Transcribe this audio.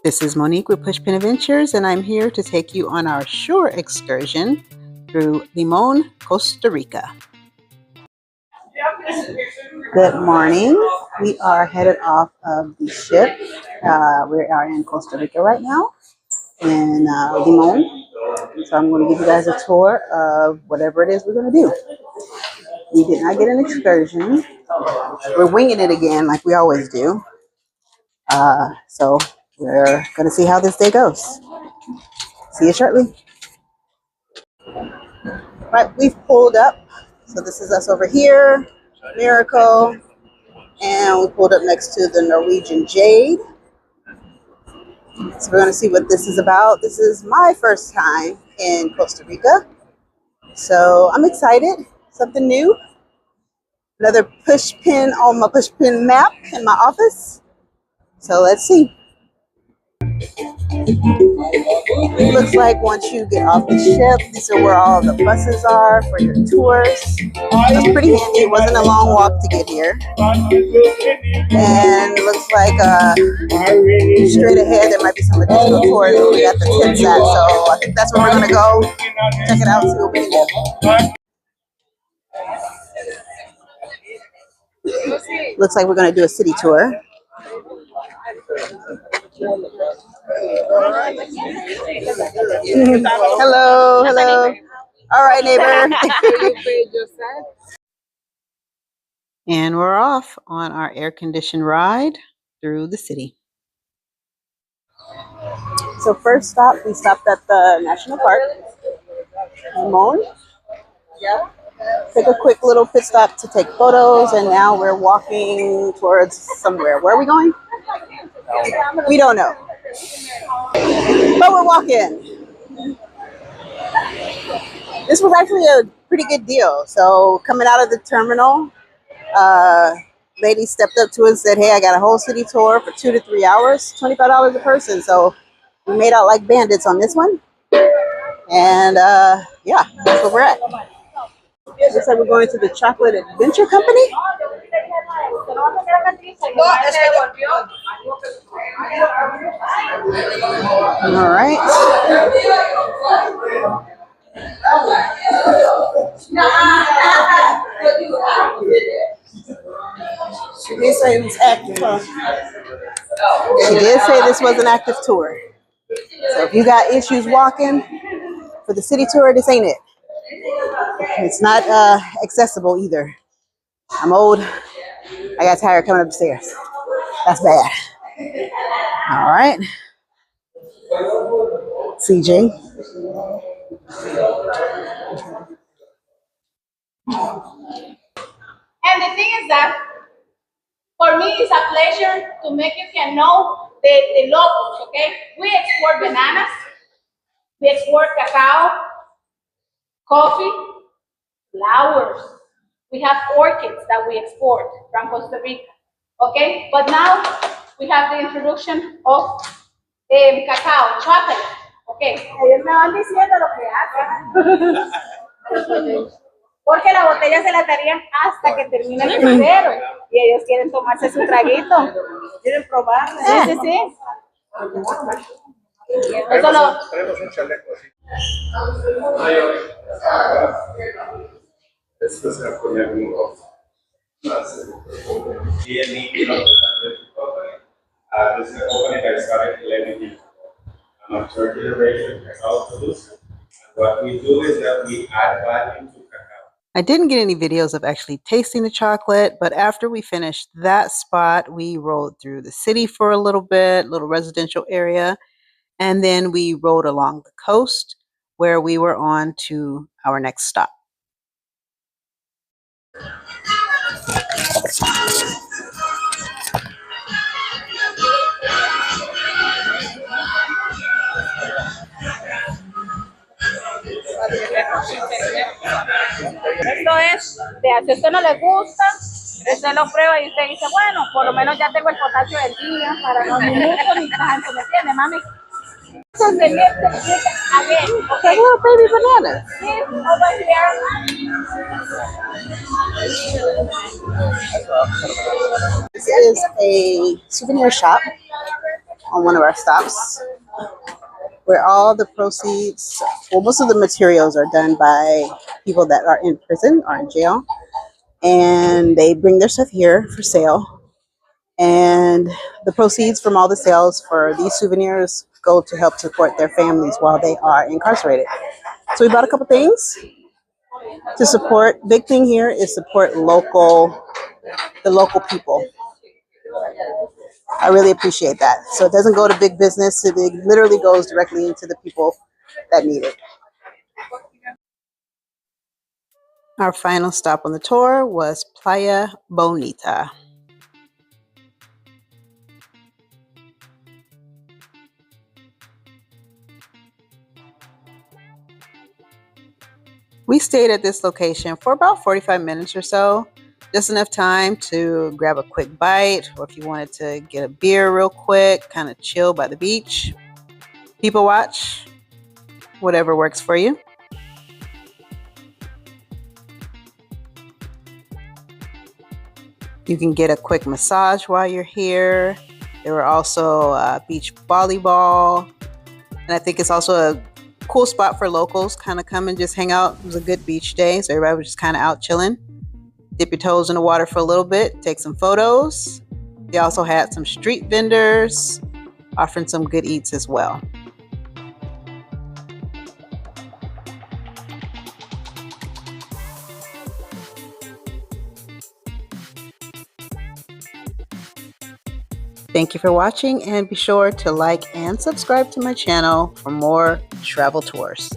This is Monique with Pushpin Adventures, and I'm here to take you on our shore excursion through Limon, Costa Rica. Good morning. We are headed off of the ship. We are in Costa Rica right now, in Limon. So I'm going to give you guys a tour of whatever it is we're going to do. We did not get an excursion. We're winging it again like we always do. So we're going to see how this day goes. See you shortly. Right, we've pulled up. So this is us over here, Miracle, and we pulled up next to the Norwegian Jade. So we're going to see what this is about. This is my first time in Costa Rica, so I'm excited. Something new. Another pushpin on my pushpin map in my office. So let's see. It looks like once you get off the ship, these are where all the buses are for your tours. It's pretty handy. It wasn't a long walk to get here. And it looks like straight ahead there might be some additional tours where we got the tents at. So I think that's where we're going to go. Check it out and see what we can do. Looks like we're going to do a city tour. Hello, hello. All right, neighbor. And we're off on our air-conditioned ride through the city. So first stop, we stopped at the national park, Limon. Took a quick little pit stop to take photos, and now we're walking towards somewhere. Where are we going? We don't know. But we're walking. This was actually a pretty good deal. So coming out of the terminal, lady stepped up to us and said, "Hey, I got a whole city tour for 2 to 3 hours, $25 a person." So we made out like bandits on this one. And yeah, that's where we're at. Looks like we're going to the Chocolate Adventure Company. All right. She did say it was active, huh? She did say this was an active tour. So if you got issues walking for the city tour, this ain't it. It's not accessible either. I'm old. I got tired coming up the stairs. That's bad. All right. CJ. And the thing is that for me it's a pleasure to make you can know the locals, okay? We export bananas, we export cacao, coffee, flowers. We have orchids that we export from Costa Rica, okay? But now we have the introduction of cacao, chocolate, okay? Ellos me van diciendo lo que hacen. Porque la botella se la darían hasta que termine el crucero. Y ellos quieren tomarse su traguito. Quieren probar. Sí, sí, sí. Eso lo... Tenemos un chaleco así. Esto se va a poner un ojo. Y el líquido this is a company that started letting a third generation cacao producer. What we do is that we add value to cacao. I didn't get any videos of actually tasting the chocolate, but after we finished that spot, we rode through the city for a little bit, little residential area, and then we rode along the coast where we were on to our next stop. Esto es, si a usted no le gusta, usted lo prueba y usted dice, bueno, por lo menos ya tengo el potasio del día para no ni mucho ni tanto, ¿me entiende, mami? Again, okay. Little baby banana. Over here. This is a souvenir shop. on one of our stops where all the proceeds, well, most of the materials are done by people that are in prison or in jail. And they bring their stuff here for sale. And the proceeds from all the sales for these souvenirs go to help support their families while they are incarcerated. So we bought a couple things to support. Big thing here is support the local people. I really appreciate that. So it doesn't go to big business. It literally goes directly into the people that need it. Our final stop on the tour was Playa Bonita. We stayed at this location for about 45 minutes or so, just enough time to grab a quick bite, or if you wanted to get a beer real quick, kind of chill by the beach, people watch, whatever works for you. You can get a quick massage while you're here. There were also beach volleyball, and I think it's also a cool spot for locals, kind of come and just hang out. It was a good beach day, so everybody was just kind of out chilling. Dip your toes in the water for a little bit, take some photos. They also had some street vendors offering some good eats as well. Thank you for watching, and be sure to like and subscribe to my channel for more travel tours.